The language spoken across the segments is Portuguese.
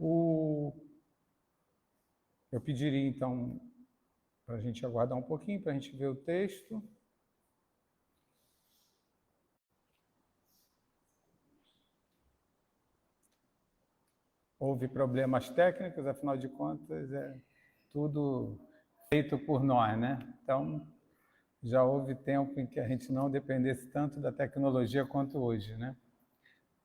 Eu pediria, então, para a gente aguardar um pouquinho, para a gente ver o texto. Houve problemas técnicos, afinal de contas, é tudo feito por nós, né? Então, já houve tempo em que a gente não dependesse tanto da tecnologia quanto hoje, né?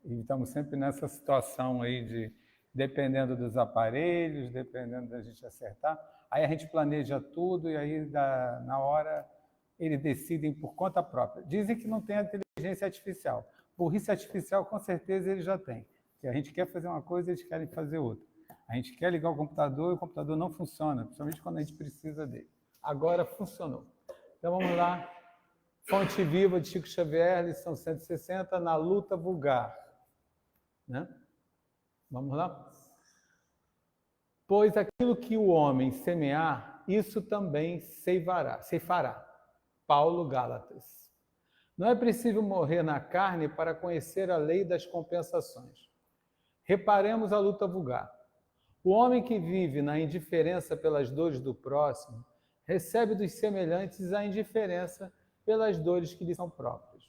E estamos sempre nessa situação aí de, dependendo dos aparelhos, dependendo da gente acertar, aí a gente planeja tudo e aí na hora eles decidem por conta própria. Dizem que não tem inteligência artificial. Burrice artificial, com certeza, eles já têm. Porque a gente quer fazer uma coisa, eles querem fazer outra. A gente quer ligar o computador e o computador não funciona, principalmente quando a gente precisa dele. Agora funcionou. Então vamos lá. Fonte Viva de Chico Xavier, lição 160, na luta vulgar. Né? Vamos lá? Pois aquilo que o homem semear, isso também ceifará. Paulo Gálatas. Não é preciso morrer na carne para conhecer a lei das compensações. Reparemos a luta vulgar. O homem que vive na indiferença pelas dores do próximo, recebe dos semelhantes a indiferença pelas dores que lhe são próprias.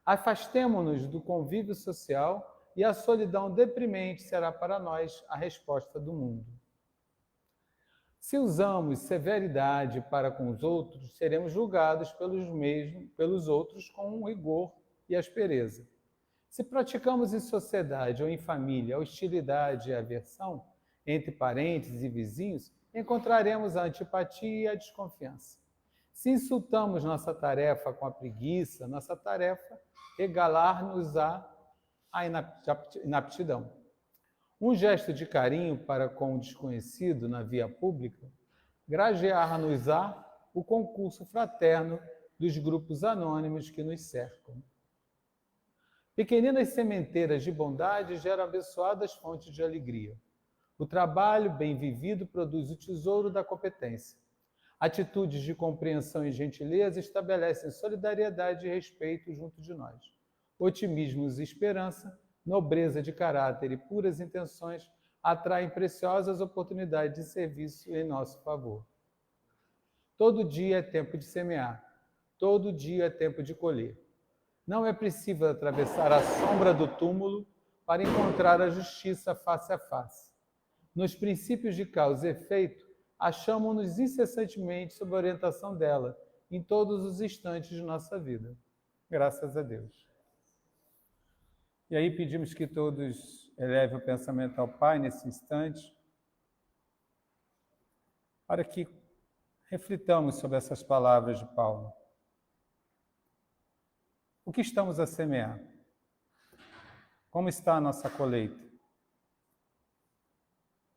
Afastemo-nos do convívio social e a solidão deprimente será para nós a resposta do mundo. Se usamos severidade para com os outros, seremos julgados pelos outros com rigor e aspereza. Se praticamos em sociedade ou em família a hostilidade e a aversão, entre parentes e vizinhos, encontraremos a antipatia e a desconfiança. Se insultamos nossa tarefa com a preguiça, nossa tarefa regalar-nos-á a inaptidão. Um gesto de carinho para com o desconhecido na via pública, grajear-nos-á o concurso fraterno dos grupos anônimos que nos cercam. Pequeninas sementeiras de bondade geram abençoadas fontes de alegria. O trabalho bem vivido produz o tesouro da competência. Atitudes de compreensão e gentileza estabelecem solidariedade e respeito junto de nós. Otimismos e esperança, nobreza de caráter e puras intenções atraem preciosas oportunidades de serviço em nosso favor. Todo dia é tempo de semear, todo dia é tempo de colher. Não é preciso atravessar a sombra do túmulo para encontrar a justiça face a face. Nos princípios de causa e efeito, achamos-nos incessantemente sob a orientação dela, em todos os instantes de nossa vida. Graças a Deus. E aí pedimos que todos elevem o pensamento ao Pai nesse instante, para que reflitamos sobre essas palavras de Paulo. O que estamos a semear? Como está a nossa colheita?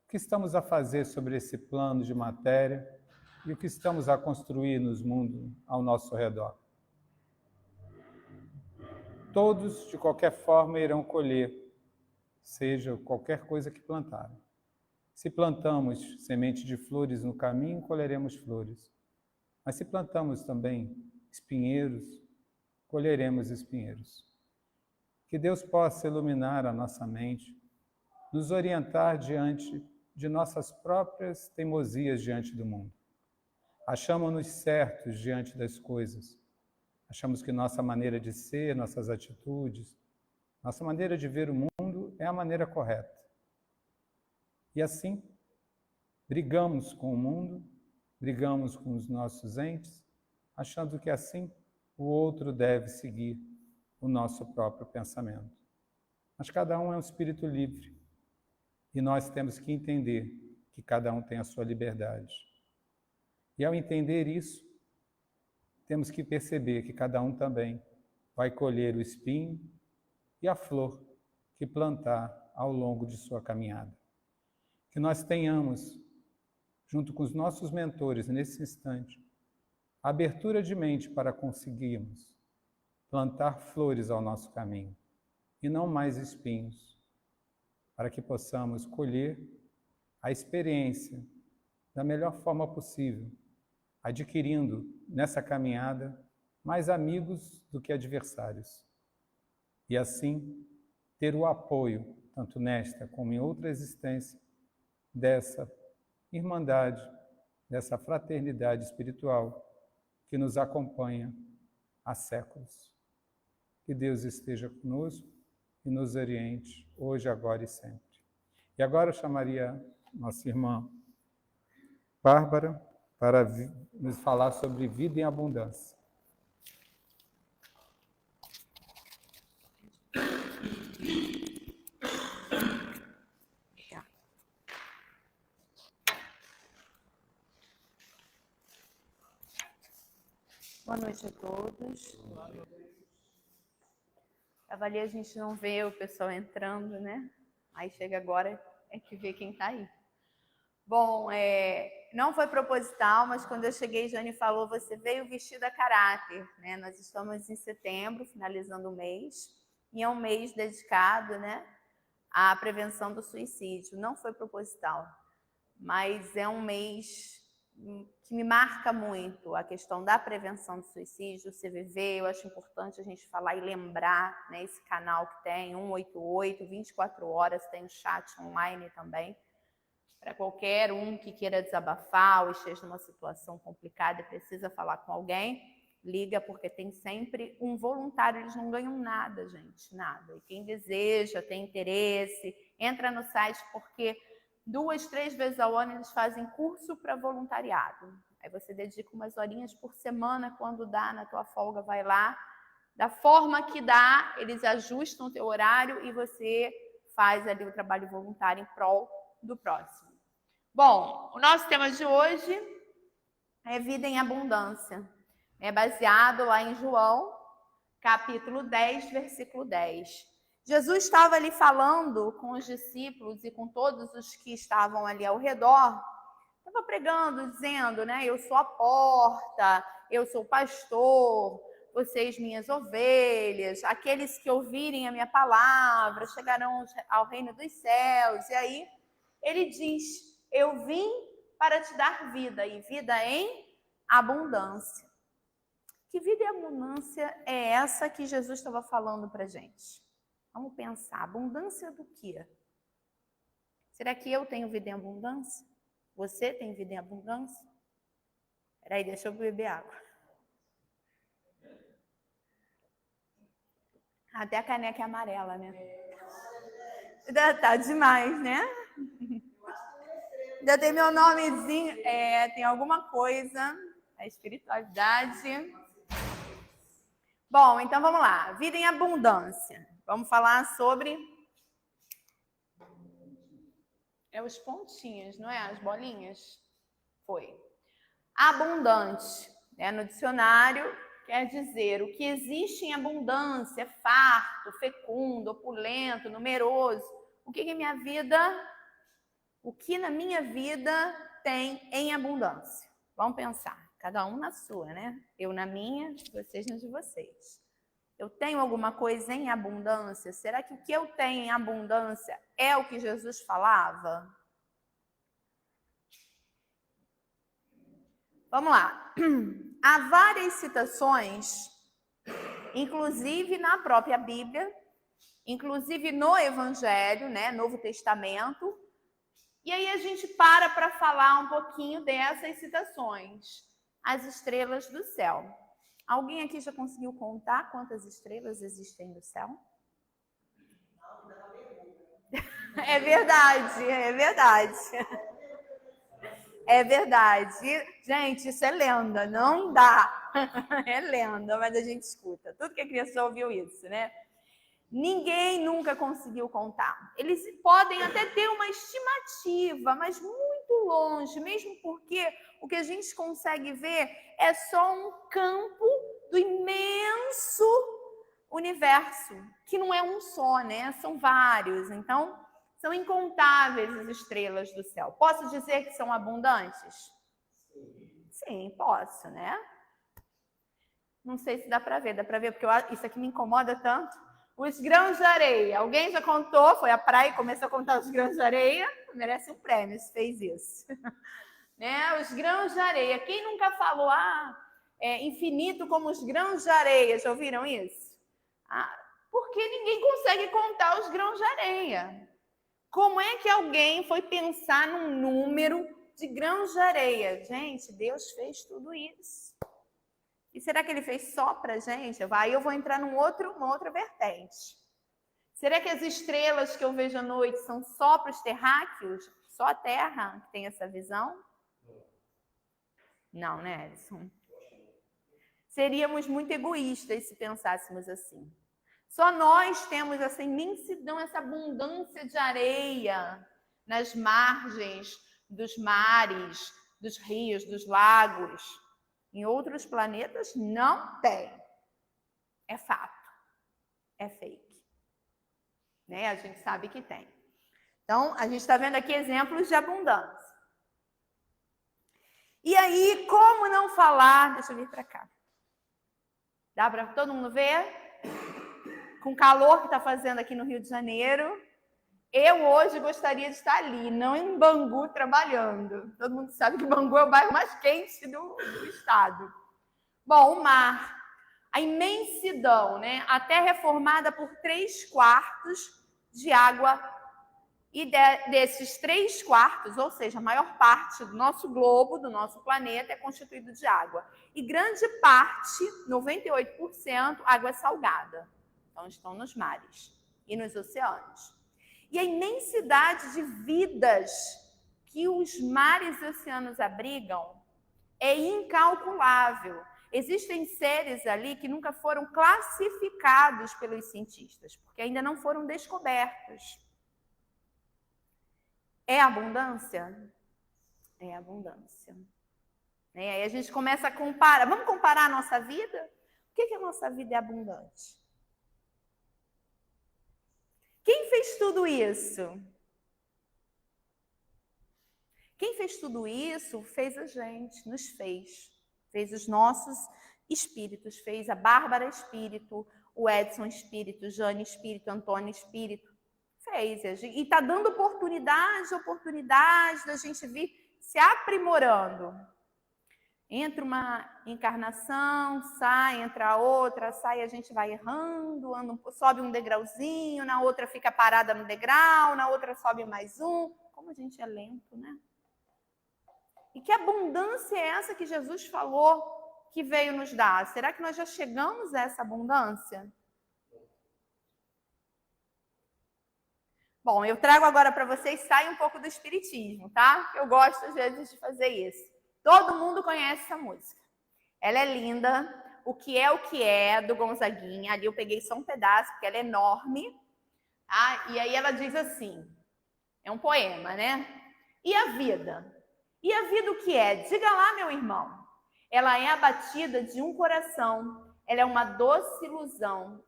O que estamos a fazer sobre esse plano de matéria e o que estamos a construir nos mundos ao nosso redor? Todos, de qualquer forma, irão colher, seja qualquer coisa que plantarem. Se plantamos semente de flores no caminho, colheremos flores. Mas se plantamos também espinheiros, colheremos espinheiros. Que Deus possa iluminar a nossa mente, nos orientar diante de nossas próprias teimosias diante do mundo. Achamos-nos certos diante das coisas. Achamos que nossa maneira de ser, nossas atitudes, nossa maneira de ver o mundo é a maneira correta. E assim, brigamos com o mundo, brigamos com os nossos entes, achando que assim o outro deve seguir o nosso próprio pensamento. Mas cada um é um espírito livre e nós temos que entender que cada um tem a sua liberdade. E ao entender isso, temos que perceber que cada um também vai colher o espinho e a flor que plantar ao longo de sua caminhada. Que nós tenhamos, junto com os nossos mentores nesse instante, a abertura de mente para conseguirmos plantar flores ao nosso caminho e não mais espinhos, para que possamos colher a experiência da melhor forma possível, adquirindo nessa caminhada mais amigos do que adversários. E assim ter o apoio tanto nesta como em outra existência, dessa irmandade, dessa fraternidade espiritual que nos acompanha há séculos. Que Deus esteja conosco e nos oriente, hoje, agora e sempre. E agora eu chamaria nossa irmã Bárbara para nos falar sobre vida em abundância. Boa noite a todos. Ali a gente não vê o pessoal entrando, né? Aí chega agora é que vê quem tá aí. Bom, não foi proposital, mas quando eu cheguei, Jane falou, você veio vestida a caráter, né? Nós estamos em setembro, finalizando o mês, e é um mês dedicado, né, à prevenção do suicídio. Não foi proposital, mas é um mês que me marca muito a questão da prevenção do suicídio, o CVV. Eu acho importante a gente falar e lembrar, né, esse canal que tem 188, 24 horas, tem um chat online também, para qualquer um que queira desabafar ou esteja numa situação complicada e precisa falar com alguém, liga, porque tem sempre um voluntário. Eles não ganham nada, gente, nada. E quem deseja, tem interesse, entra no site, porque 2, 3 vezes ao ano eles fazem curso para voluntariado. Aí você dedica umas horinhas por semana, quando dá, na tua folga, vai lá. Da forma que dá, eles ajustam o teu horário e você faz ali o trabalho voluntário em prol do próximo. Bom, o nosso tema de hoje é vida em abundância. É baseado lá em João, capítulo 10, versículo 10. Jesus estava ali falando com os discípulos e com todos os que estavam ali ao redor, estava pregando, dizendo, né, eu sou a porta, eu sou o pastor, vocês minhas ovelhas, aqueles que ouvirem a minha palavra chegarão ao reino dos céus. E aí ele diz, eu vim para te dar vida, e vida em abundância. Que vida em abundância é essa que Jesus estava falando para a gente? Vamos pensar, abundância do quê? Será que eu tenho vida em abundância? Você tem vida em abundância? Peraí, deixa eu beber água. Até a caneca é amarela, né? Tá demais, né? Ainda tem meu nomezinho, tem alguma coisa, a espiritualidade. Bom, então vamos lá. Vida em abundância. Vamos falar sobre os pontinhos, não é? As bolinhas. Foi. Abundante, né? No dicionário quer dizer o que existe em abundância, farto, fecundo, opulento, numeroso. O que minha vida, o que na minha vida tem em abundância? Vamos pensar, cada um na sua, né? Eu na minha, vocês nas de vocês. Eu tenho alguma coisa em abundância? Será que o que eu tenho em abundância é o que Jesus falava? Vamos lá. Há várias citações, inclusive na própria Bíblia, inclusive no Evangelho, né, Novo Testamento. E aí a gente para falar um pouquinho dessas citações. As estrelas do céu. Alguém aqui já conseguiu contar quantas estrelas existem no céu? É verdade, é verdade. É verdade. Gente, isso é lenda, não dá. É lenda, mas a gente escuta. Tudo que a criança ouviu isso, né? Ninguém nunca conseguiu contar. Eles podem até ter uma estimativa, mas muito longe, mesmo porque o que a gente consegue ver é só um campo do imenso universo, que não é um só, né? São vários. Então, são incontáveis as estrelas do céu. Posso dizer que são abundantes? Sim, posso, né? Não sei se dá para ver. Dá para ver porque isso aqui me incomoda tanto. Os grãos de areia. Alguém já contou? Foi à praia e começou a contar os grãos de areia? Merece um prêmio se fez isso. Né? Os grãos de areia. Quem nunca falou, infinito como os grãos de areia? Já ouviram isso? Porque ninguém consegue contar os grãos de areia. Como é que alguém foi pensar num número de grãos de areia? Gente, Deus fez tudo isso. E será que ele fez só para a gente? Aí eu vou entrar numa outra vertente. Será que as estrelas que eu vejo à noite são só para os terráqueos? Só a Terra que tem essa visão? Não, né, Edson? Seríamos muito egoístas se pensássemos assim. Só nós temos essa imensidão, essa abundância de areia nas margens dos mares, dos rios, dos lagos. Em outros planetas não tem. É fato. É fake. Né? A gente sabe que tem. Então, a gente está vendo aqui exemplos de abundância. E aí, como não falar? Deixa eu vir para cá. Dá para todo mundo ver? Com o calor que está fazendo aqui no Rio de Janeiro, eu hoje gostaria de estar ali, não em Bangu trabalhando. Todo mundo sabe que Bangu é o bairro mais quente do estado. Bom, o mar, a imensidão, né? A Terra é formada por 3/4 de água e desses 3/4, ou seja, a maior parte do nosso globo, do nosso planeta, é constituído de água. E grande parte, 98%, água salgada. Então, estão nos mares e nos oceanos. E a imensidade de vidas que os mares e oceanos abrigam é incalculável. Existem seres ali que nunca foram classificados pelos cientistas, porque ainda não foram descobertos. É abundância? É abundância. Aí a gente começa a comparar. Vamos comparar a nossa vida? Por que a nossa vida é abundante? Quem fez tudo isso? Quem fez tudo isso fez a gente, nos fez. Fez os nossos espíritos, fez a Bárbara Espírito, o Edson Espírito, Jane Espírito, Antônio Espírito. Fez. E está dando oportunidade da gente vir se aprimorando. Entra uma encarnação, sai, entra outra, sai, a gente vai errando, sobe um degrauzinho, na outra fica parada no degrau, na outra sobe mais um. Como a gente é lento, né? E que abundância é essa que Jesus falou que veio nos dar? Será que nós já chegamos a essa abundância? Bom, eu trago agora para vocês, sai um pouco do espiritismo, tá? Eu gosto às vezes de fazer isso. Todo mundo conhece essa música. Ela é linda. O que é, do Gonzaguinha. Ali eu peguei só um pedaço, porque ela é enorme. Ah, e aí ela diz assim, é um poema, né? E a vida? E a vida o que é? Diga lá, meu irmão. Ela é a batida de um coração. Ela é uma doce ilusão.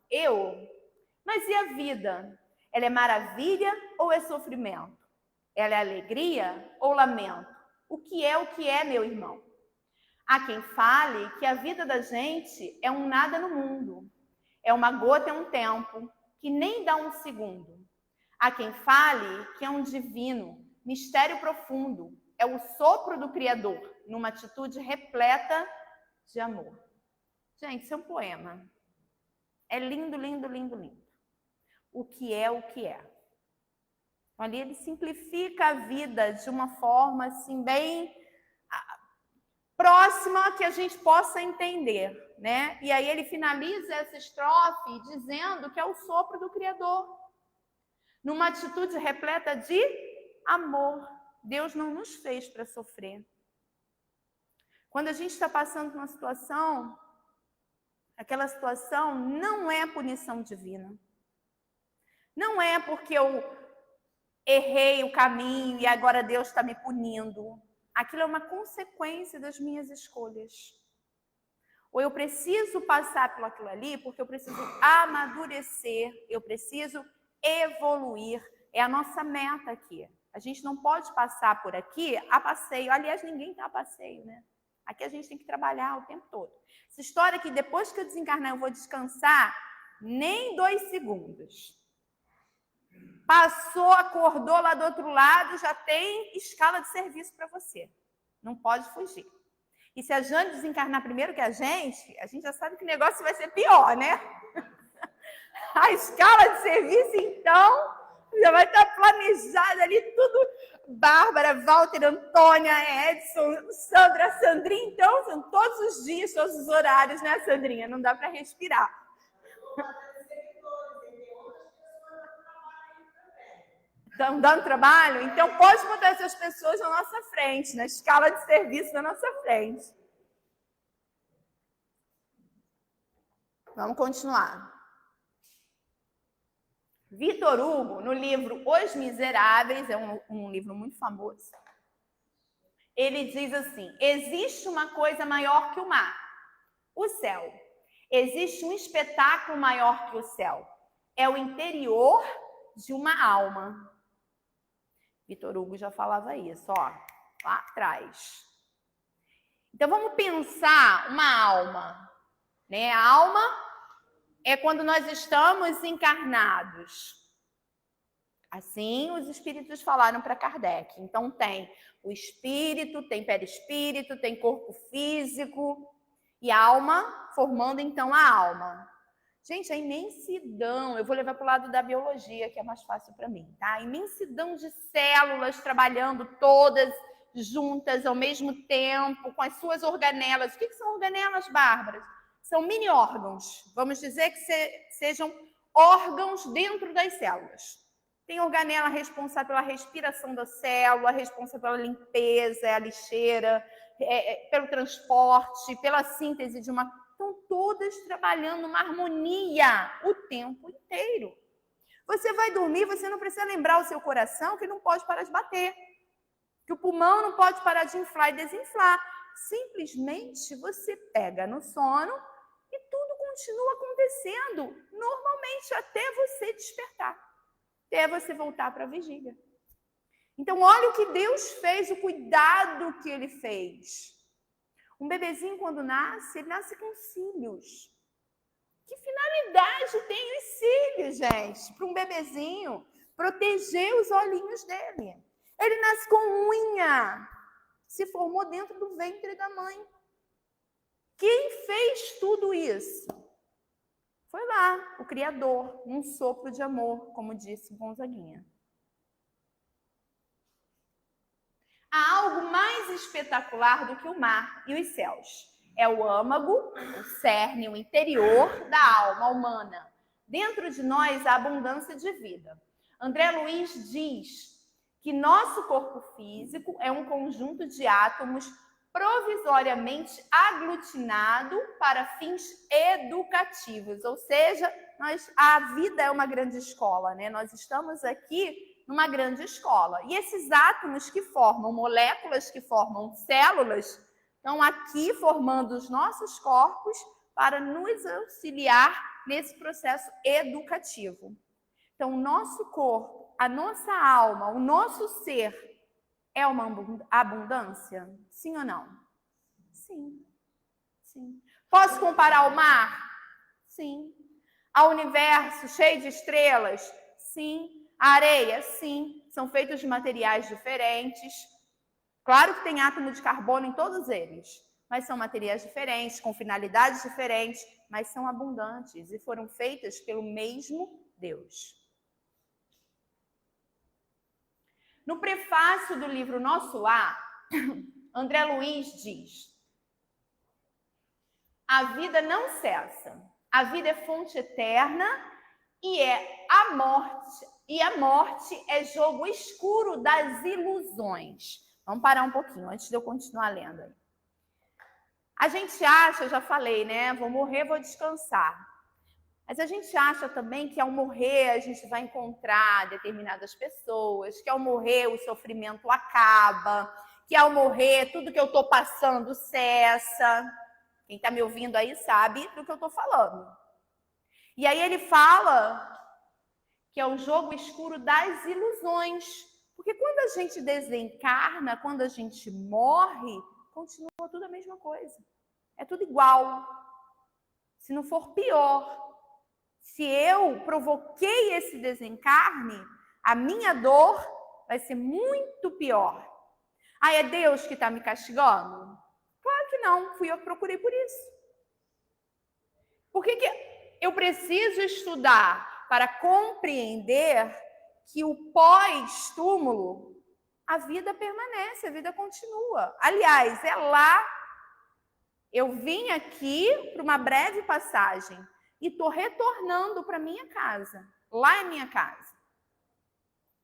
Mas e a vida? Ela é maravilha ou é sofrimento? Ela é alegria ou lamento? O que é, meu irmão? Há quem fale que a vida da gente é um nada no mundo. É uma gota em um tempo, que nem dá um segundo. Há quem fale que é um divino, mistério profundo. É o sopro do Criador, numa atitude repleta de amor. Gente, isso é um poema. É lindo, lindo, lindo, lindo. O que é. Ali ele simplifica a vida de uma forma assim bem próxima que a gente possa entender, né? E aí ele finaliza essa estrofe dizendo que é o sopro do Criador, numa atitude repleta de amor. Deus não nos fez para sofrer. Quando a gente está passando por uma situação, aquela situação não é punição divina. Não é porque eu errei o caminho e agora Deus está me punindo. Aquilo é uma consequência das minhas escolhas. Ou eu preciso passar por aquilo ali porque eu preciso amadurecer, eu preciso evoluir. É a nossa meta aqui. A gente não pode passar por aqui a passeio. Aliás, ninguém está a passeio, né? Aqui a gente tem que trabalhar o tempo todo. Essa história que depois que eu desencarnar eu vou descansar, nem 2 segundos. Passou, acordou lá do outro lado, já tem escala de serviço para você. Não pode fugir. E se a Jane desencarnar primeiro que a gente já sabe que o negócio vai ser pior, né? A escala de serviço, então, já vai estar planejada ali tudo. Bárbara, Walter, Antônia, Edson, Sandra, Sandrinha. Então, são todos os dias, todos os horários, né, Sandrinha? Não dá para respirar. Estão dando trabalho? Então, pode botar essas pessoas na nossa frente, na escala de serviço da nossa frente. Vamos continuar. Vitor Hugo, no livro Os Miseráveis, é um livro muito famoso, ele diz assim: existe uma coisa maior que o mar, o céu. Existe um espetáculo maior que o céu. É o interior de uma alma. Vitor Hugo já falava isso, ó, lá atrás. Então, vamos pensar uma alma, né? A alma é quando nós estamos encarnados. Assim, os espíritos falaram para Kardec. Então, tem o espírito, tem perispírito, tem corpo físico e alma, formando, então, a alma. Gente, a imensidão, eu vou levar para o lado da biologia, que é mais fácil para mim, tá? A imensidão de células trabalhando todas juntas ao mesmo tempo, com as suas organelas. O que são organelas, Bárbara? São mini órgãos, vamos dizer que sejam órgãos dentro das células. Tem organela responsável pela respiração da célula, responsável pela limpeza, a lixeira, pelo transporte, pela síntese de uma... Estão todas trabalhando uma harmonia o tempo inteiro. Você vai dormir, você não precisa lembrar o seu coração que não pode parar de bater, que o pulmão não pode parar de inflar e desinflar. Simplesmente você pega no sono e tudo continua acontecendo normalmente até você despertar, até você voltar para a vigília. Então, olha o que Deus fez, o cuidado que Ele fez. Um bebezinho, quando nasce, ele nasce com cílios. Que finalidade tem os cílios, gente? Para um bebezinho proteger os olhinhos dele. Ele nasce com unha. Se formou dentro do ventre da mãe. Quem fez tudo isso? Foi lá, o Criador, um sopro de amor, como disse Gonzaguinha. Há algo mais espetacular do que o mar e os céus. É o âmago, o cerne, o interior da alma humana. Dentro de nós há abundância de vida. André Luiz diz que nosso corpo físico é um conjunto de átomos provisoriamente aglutinado para fins educativos. Ou seja, a vida é uma grande escola, né? Nós estamos aqui numa grande escola. E esses átomos que formam moléculas, que formam células, estão aqui formando os nossos corpos para nos auxiliar nesse processo educativo. Então, o nosso corpo, a nossa alma, o nosso ser é uma abundância? Sim ou não? Sim. Sim. Posso comparar ao mar? Sim. Ao universo cheio de estrelas? Sim. A areia? Sim. São feitos de materiais diferentes. Claro que tem átomo de carbono em todos eles, mas são materiais diferentes, com finalidades diferentes, mas são abundantes e foram feitas pelo mesmo Deus. No prefácio do livro Nosso Lar, André Luiz diz: a vida não cessa, a vida é fonte eterna e a morte é jogo escuro das ilusões. Vamos parar um pouquinho antes de eu continuar lendo aí. A gente acha, eu já falei, né? Vou morrer, vou descansar. Mas a gente acha também que ao morrer a gente vai encontrar determinadas pessoas, que ao morrer o sofrimento acaba, que ao morrer tudo que eu estou passando cessa. Quem está me ouvindo aí sabe do que eu estou falando. E aí ele fala que é o jogo escuro das ilusões. Porque quando a gente desencarna, quando a gente morre, continua tudo a mesma coisa. É tudo igual. Se não for pior. Se eu provoquei esse desencarne, a minha dor vai ser muito pior. Ah, é Deus que está me castigando? Claro que não, fui eu que procurei por isso. Por que Eu preciso estudar para compreender que o pós-túmulo, a vida permanece, a vida continua. Aliás, é lá. Eu vim aqui para uma breve passagem e estou retornando para minha casa. Lá é minha casa.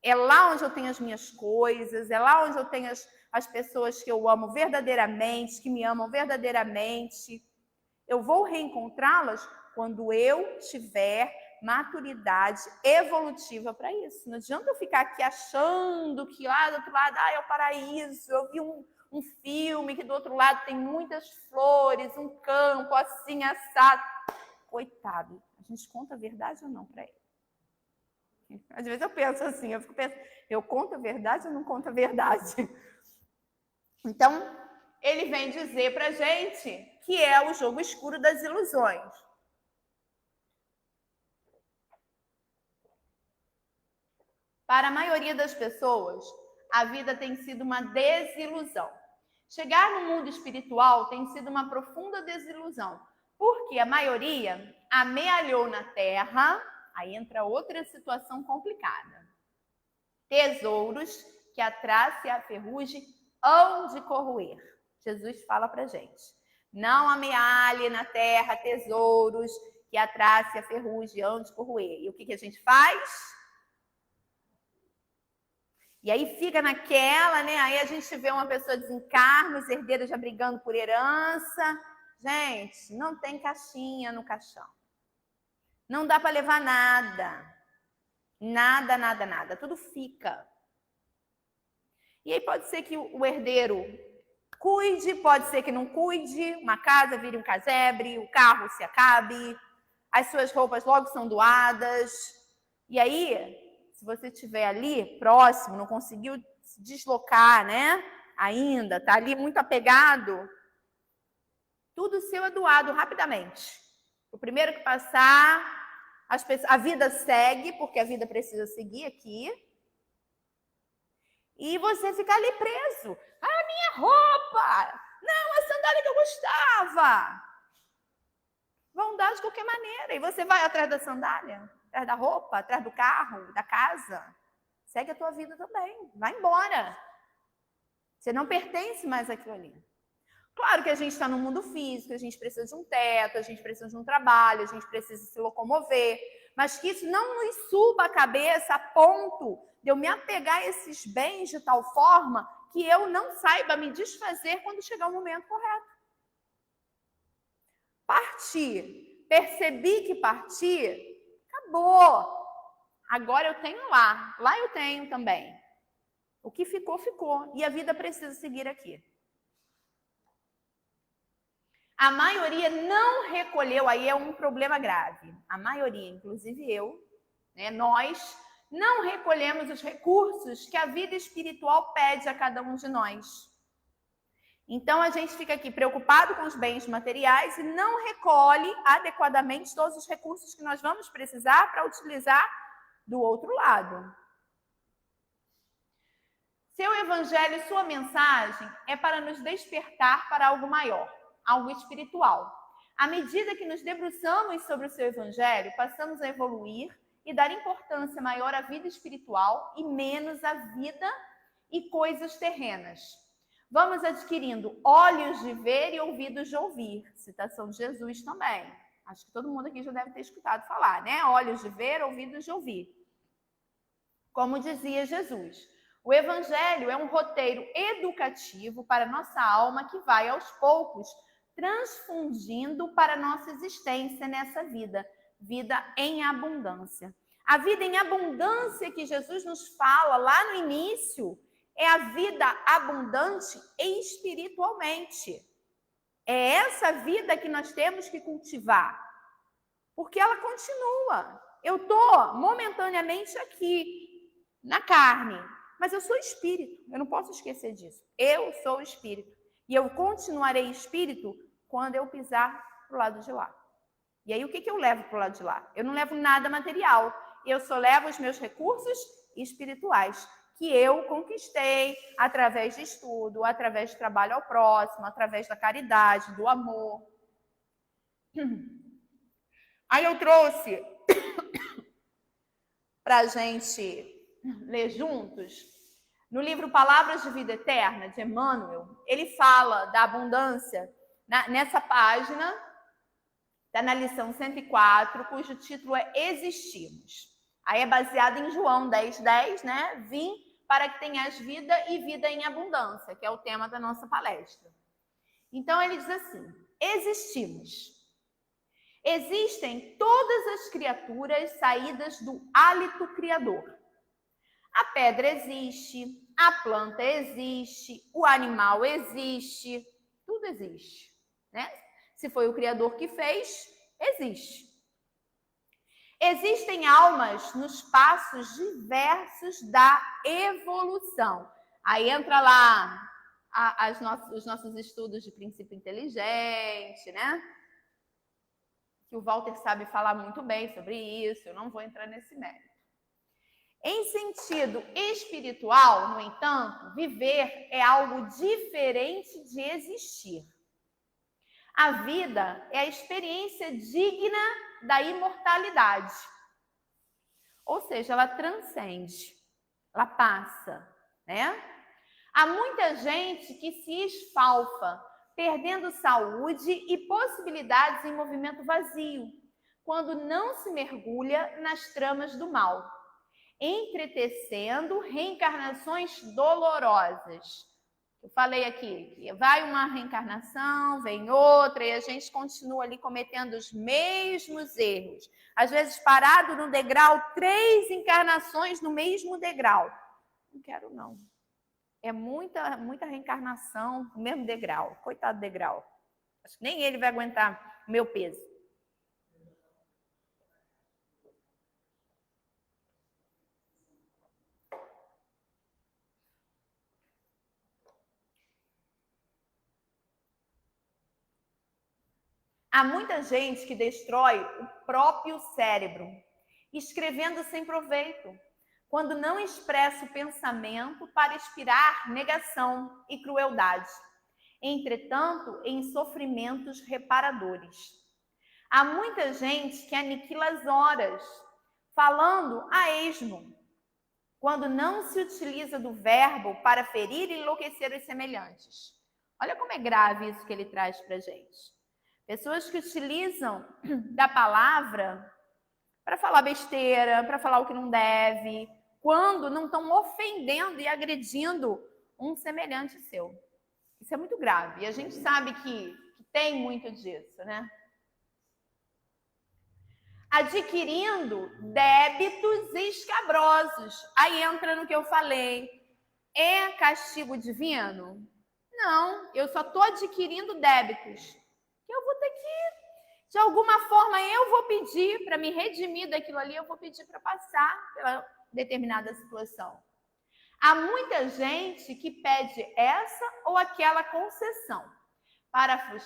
É lá onde eu tenho as minhas coisas, é lá onde eu tenho as pessoas que eu amo verdadeiramente, que me amam verdadeiramente. Eu vou reencontrá-las quando eu tiver maturidade evolutiva para isso. Não adianta eu ficar aqui achando que lá do outro lado é o paraíso. Eu vi um filme que do outro lado tem muitas flores, um campo assim assado. Coitado, a gente conta a verdade ou não para ele? Às vezes eu penso assim, eu fico pensando, eu conto a verdade ou não conto a verdade? Então, ele vem dizer para a gente que é o jogo escuro das ilusões. Para a maioria das pessoas, a vida tem sido uma desilusão. Chegar no mundo espiritual tem sido uma profunda desilusão, porque a maioria amealhou na terra, aí entra outra situação complicada. Tesouros que a traça e a ferrugem hão de corroer. Jesus fala para a gente, não amealhe na terra tesouros que a traça e a ferrugem hão de corroer. E o que a gente faz? E aí fica naquela, né? Aí a gente vê uma pessoa desencarna, os herdeiros já brigando por herança. Gente, não tem caixinha no caixão. Não dá para levar nada. Nada, nada, nada. Tudo fica. E aí pode ser que o herdeiro cuide, pode ser que não cuide. Uma casa vire um casebre, o carro se acabe, as suas roupas logo são doadas. E aí, se você estiver ali próximo, não conseguiu se deslocar, né? Ainda, está ali muito apegado, tudo seu é doado rapidamente. O primeiro que passar, a vida segue, porque a vida precisa seguir aqui. E você fica ali preso. Ah, minha roupa! Não, a sandália que eu gostava! Vão dar de qualquer maneira. E você vai atrás da sandália? Atrás da roupa, atrás do carro, da casa. Segue a tua vida também. Vai embora. Você não pertence mais àquilo ali. Claro que a gente está no mundo físico, a gente precisa de um teto, a gente precisa de um trabalho, a gente precisa se locomover, mas que isso não nos suba a cabeça a ponto de eu me apegar a esses bens de tal forma que eu não saiba me desfazer quando chegar o momento correto. Partir. Percebi que partir, acabou. Agora eu tenho lá. Lá eu tenho também. O que ficou, ficou. E a vida precisa seguir aqui. A maioria não recolheu, aí é um problema grave. A maioria, inclusive eu, né, nós, não recolhemos os recursos que a vida espiritual pede a cada um de nós. Então, a gente fica aqui preocupado com os bens materiais e não recolhe adequadamente todos os recursos que nós vamos precisar para utilizar do outro lado. Seu evangelho e sua mensagem é para nos despertar para algo maior, algo espiritual. À medida que nos debruçamos sobre o seu evangelho, passamos a evoluir e dar importância maior à vida espiritual e menos à vida e coisas terrenas. Vamos adquirindo olhos de ver e ouvidos de ouvir. Citação de Jesus também. Acho que todo mundo aqui já deve ter escutado falar, né? Olhos de ver, ouvidos de ouvir. Como dizia Jesus, o evangelho é um roteiro educativo para nossa alma que vai aos poucos transfundindo para a nossa existência nessa vida, vida em abundância. A vida em abundância que Jesus nos fala lá no início é a vida abundante espiritualmente. É essa vida que nós temos que cultivar, porque ela continua. Eu estou momentaneamente aqui, na carne, mas eu sou espírito, eu não posso esquecer disso. Eu sou espírito. E eu continuarei espírito quando eu pisar para o lado de lá. E aí, o que eu levo para o lado de lá? Eu não levo nada material. Eu só levo os meus recursos espirituais, que eu conquistei através de estudo, através de trabalho ao próximo, através da caridade, do amor. Aí eu trouxe para a gente ler juntos. No livro Palavras de Vida Eterna, de Emmanuel, ele fala da abundância nessa página, está na lição 104, cujo título é Existimos. Aí é baseado em João 10:10, né? Vim para que tenhas vida e vida em abundância, que é o tema da nossa palestra. Então ele diz assim: existimos. Existem todas as criaturas saídas do hálito criador. A pedra existe, a planta existe, o animal existe, tudo existe, né? Se foi o Criador que fez, existe. Existem almas nos passos diversos da evolução. Aí entra lá os nossos estudos de princípio inteligente, né? Que o Walter sabe falar muito bem sobre isso, eu não vou entrar nesse mérito. Em sentido espiritual, no entanto, viver é algo diferente de existir. A vida é a experiência digna da imortalidade. Ou seja, ela transcende, ela passa, né? Há muita gente que se esfalfa, perdendo saúde e possibilidades em movimento vazio, quando não se mergulha nas tramas do mal, entretecendo reencarnações dolorosas. Eu falei aqui, que vai uma reencarnação, vem outra, e a gente continua ali cometendo os mesmos erros. Às vezes parado no degrau, 3 encarnações no mesmo degrau. Não quero, não. É muita reencarnação no mesmo degrau. Coitado do degrau. Acho que nem ele vai aguentar o meu peso. Há muita gente que destrói o próprio cérebro, escrevendo sem proveito, quando não expressa o pensamento para inspirar negação e crueldade, entretanto, em sofrimentos reparadores. Há muita gente que aniquila as horas, falando a esmo, quando não se utiliza do verbo para ferir e enlouquecer os semelhantes. Olha como é grave isso que ele traz para a gente. Pessoas que utilizam da palavra para falar besteira, para falar o que não deve, quando não estão ofendendo e agredindo um semelhante seu. Isso é muito grave. E a gente sabe que tem muito disso, né? Adquirindo débitos escabrosos. Aí entra no que eu falei. É castigo divino? Não, eu só estou adquirindo débitos. Eu vou ter que, de alguma forma, eu vou pedir para me redimir daquilo ali, eu vou pedir para passar pela determinada situação. Há muita gente que pede essa ou aquela concessão para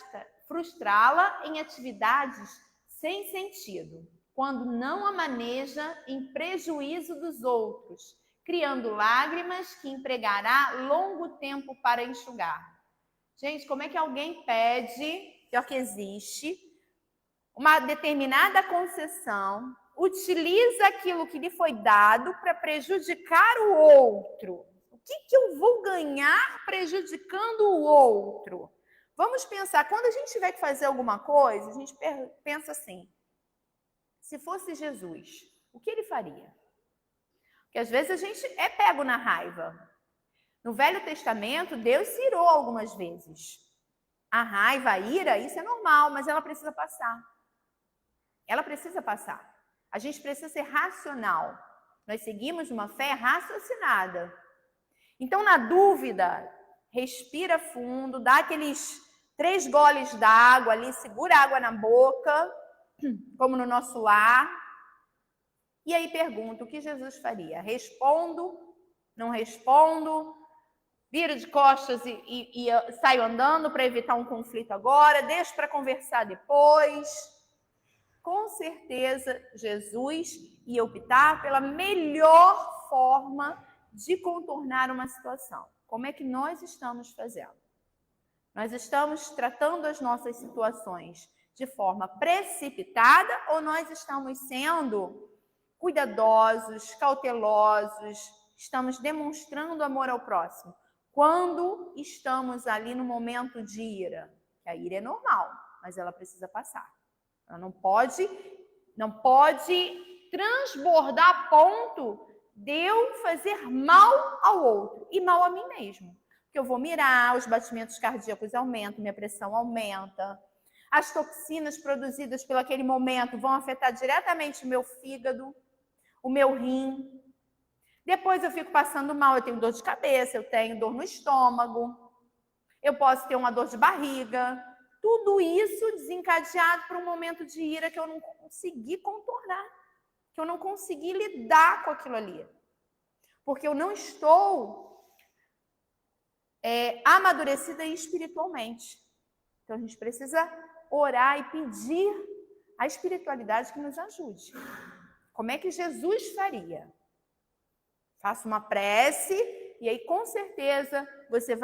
frustrá-la em atividades sem sentido, quando não a maneja em prejuízo dos outros, criando lágrimas que empregará longo tempo para enxugar. Gente, como é que alguém pede, pior que existe, uma determinada concessão, utiliza aquilo que lhe foi dado para prejudicar o outro? O que eu vou ganhar prejudicando o outro? Vamos pensar, quando a gente tiver que fazer alguma coisa, a gente pensa assim, se fosse Jesus, o que ele faria? Porque às vezes a gente é pego na raiva. No Velho Testamento, Deus se irou algumas vezes. A raiva, a ira, isso é normal, mas ela precisa passar. Ela precisa passar. A gente precisa ser racional. Nós seguimos uma fé raciocinada. Então, na dúvida, respira fundo, dá aqueles 3 goles d'água ali, segura a água na boca, como no nosso lar. E aí pergunta, o que Jesus faria? Respondo? Não respondo? Viro de costas e saio andando para evitar um conflito agora, deixo para conversar depois. Com certeza, Jesus ia optar pela melhor forma de contornar uma situação. Como é que nós estamos fazendo? Nós estamos tratando as nossas situações de forma precipitada ou nós estamos sendo cuidadosos, cautelosos, estamos demonstrando amor ao próximo? Quando estamos ali no momento de ira, que a ira é normal, mas ela precisa passar. Ela não pode transbordar a ponto de eu fazer mal ao outro e mal a mim mesmo. Porque eu vou mirar, os batimentos cardíacos aumentam, minha pressão aumenta, as toxinas produzidas pelo aquele momento vão afetar diretamente o meu fígado, o meu rim. Depois eu fico passando mal, eu tenho dor de cabeça, eu tenho dor no estômago, eu posso ter uma dor de barriga. Tudo isso desencadeado por um momento de ira que eu não consegui contornar, que eu não consegui lidar com aquilo ali. Porque eu não estou amadurecida espiritualmente. Então a gente precisa orar e pedir a espiritualidade que nos ajude. Como é que Jesus faria? Faça uma prece e aí com certeza você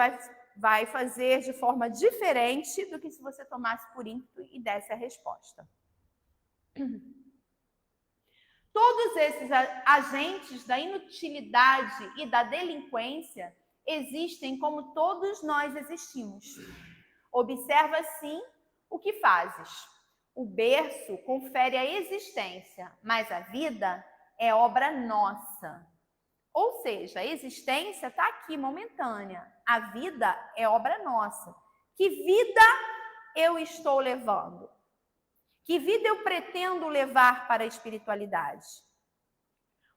vai fazer de forma diferente do que se você tomasse por ímpeto e desse a resposta. Todos esses agentes da inutilidade e da delinquência existem como todos nós existimos. Observa, assim, o que fazes. O berço confere a existência, mas a vida é obra nossa. Ou seja, a existência está aqui, momentânea. A vida é obra nossa. Que vida eu estou levando? Que vida eu pretendo levar para a espiritualidade?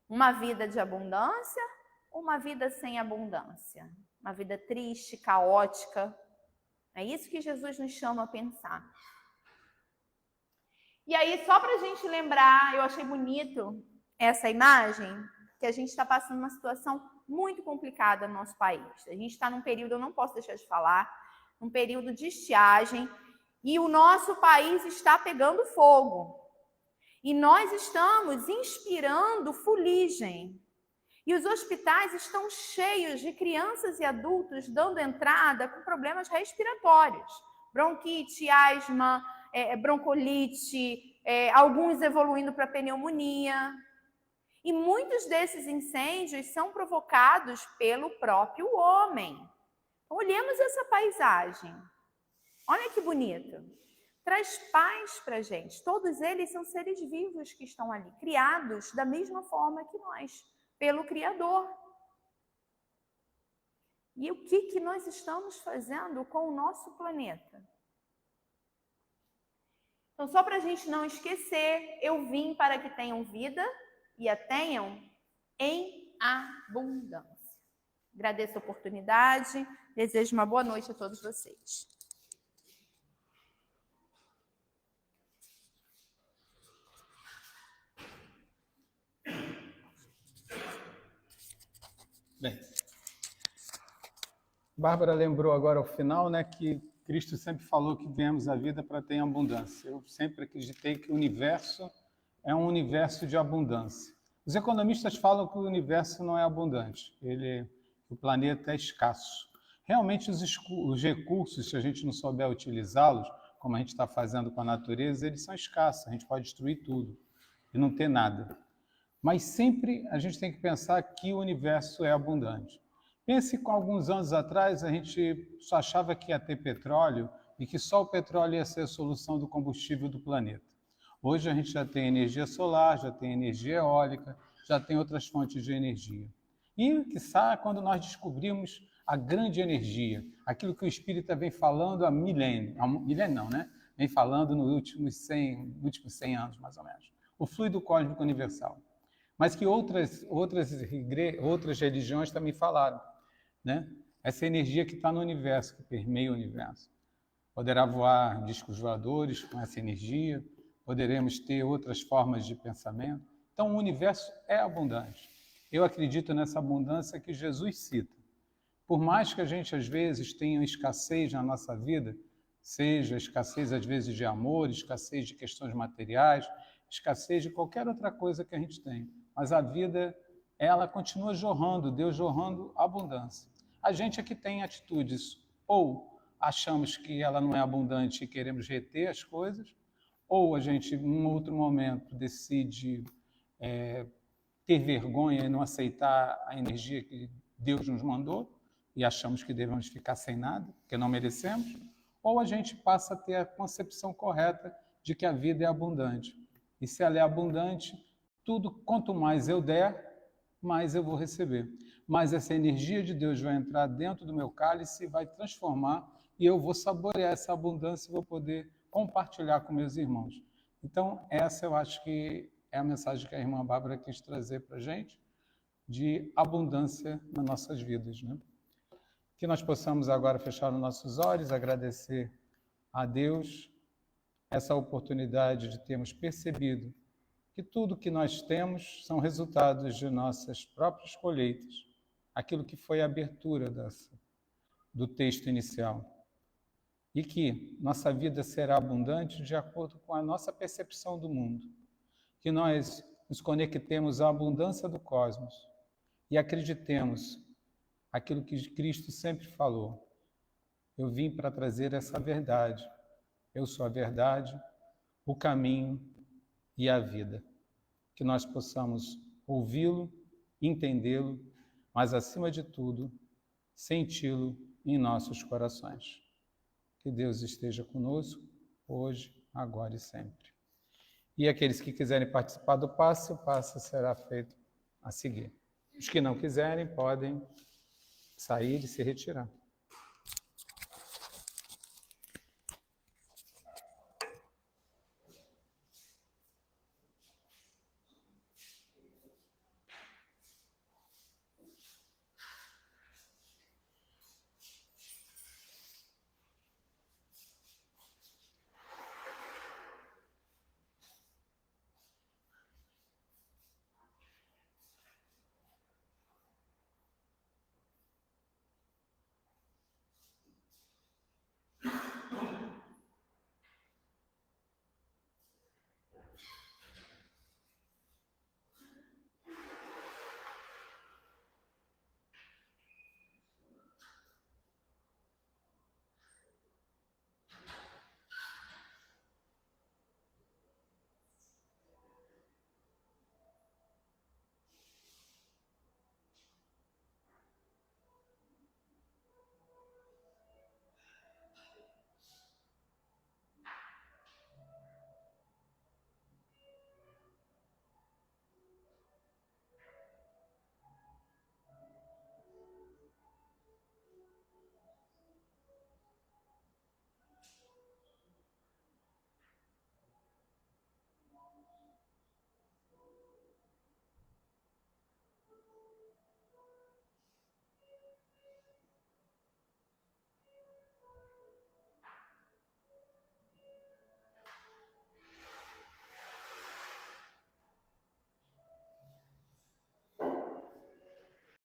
Uma vida de abundância ou uma vida sem abundância? Uma vida triste, caótica? É isso que Jesus nos chama a pensar. E aí, só para a gente lembrar, eu achei bonito essa imagem, que a gente está passando uma situação muito complicada no nosso país. A gente está num período, eu não posso deixar de falar, um período de estiagem, e o nosso país está pegando fogo. E nós estamos inspirando fuligem. E os hospitais estão cheios de crianças e adultos dando entrada com problemas respiratórios. Bronquite, asma, broncolite, alguns evoluindo para pneumonia. E muitos desses incêndios são provocados pelo próprio homem. Então, olhemos essa paisagem. Olha que bonito. Traz paz para a gente. Todos eles são seres vivos que estão ali, criados da mesma forma que nós, pelo Criador. E o que nós estamos fazendo com o nosso planeta? Então, só para a gente não esquecer, eu vim para que tenham vida e a tenham em abundância. Agradeço a oportunidade, desejo uma boa noite a todos vocês. Bem, Bárbara lembrou agora ao final, né, que Cristo sempre falou que viemos à vida para ter abundância. Eu sempre acreditei que o universo é um universo de abundância. Os economistas falam que o universo não é abundante, o planeta é escasso. Realmente os recursos, se a gente não souber utilizá-los, como a gente está fazendo com a natureza, eles são escassos, a gente pode destruir tudo e não ter nada. Mas sempre a gente tem que pensar que o universo é abundante. Pense que alguns anos atrás a gente só achava que ia ter petróleo e que só o petróleo ia ser a solução do combustível do planeta. Hoje a gente já tem energia solar, já tem energia eólica, já tem outras fontes de energia. E, quiçá, quando nós descobrimos a grande energia, aquilo que o Espírita vem falando há milênio não, né? Vem falando nos últimos 100 anos, mais ou menos. O fluido cósmico universal. Mas que outras religiões também falaram, né? Essa energia que está no universo, que permeia o universo. Poderá voar discos voadores com essa energia, poderemos ter outras formas de pensamento. Então, o universo é abundante. Eu acredito nessa abundância que Jesus cita. Por mais que a gente, às vezes, tenha escassez na nossa vida, seja escassez, às vezes, de amor, escassez de questões materiais, escassez de qualquer outra coisa que a gente tem. Mas a vida, ela continua jorrando, Deus jorrando abundância. A gente é que tem atitudes, ou achamos que ela não é abundante e queremos reter as coisas, ou a gente, num outro momento, decide ter vergonha e não aceitar a energia que Deus nos mandou e achamos que devemos ficar sem nada, que não merecemos, ou a gente passa a ter a concepção correta de que a vida é abundante. E se ela é abundante, tudo, quanto mais eu der, mais eu vou receber. Mas essa energia de Deus vai entrar dentro do meu cálice, vai transformar, e eu vou saborear essa abundância e vou poder compartilhar com meus irmãos. Então, essa eu acho que é a mensagem que a irmã Bárbara quis trazer para a gente, de abundância nas nossas vidas, né? Que nós possamos agora fechar os nossos olhos, agradecer a Deus essa oportunidade de termos percebido que tudo que nós temos são resultados de nossas próprias colheitas, aquilo que foi a abertura do texto inicial. E que nossa vida será abundante de acordo com a nossa percepção do mundo. Que nós nos conectemos à abundância do cosmos e acreditemos aquilo que Cristo sempre falou. Eu vim para trazer essa verdade. Eu sou a verdade, o caminho e a vida. Que nós possamos ouvi-lo, entendê-lo, mas, acima de tudo, senti-lo em nossos corações. Que Deus esteja conosco, hoje, agora e sempre. E aqueles que quiserem participar do passe, o passe será feito a seguir. Os que não quiserem podem sair e se retirar.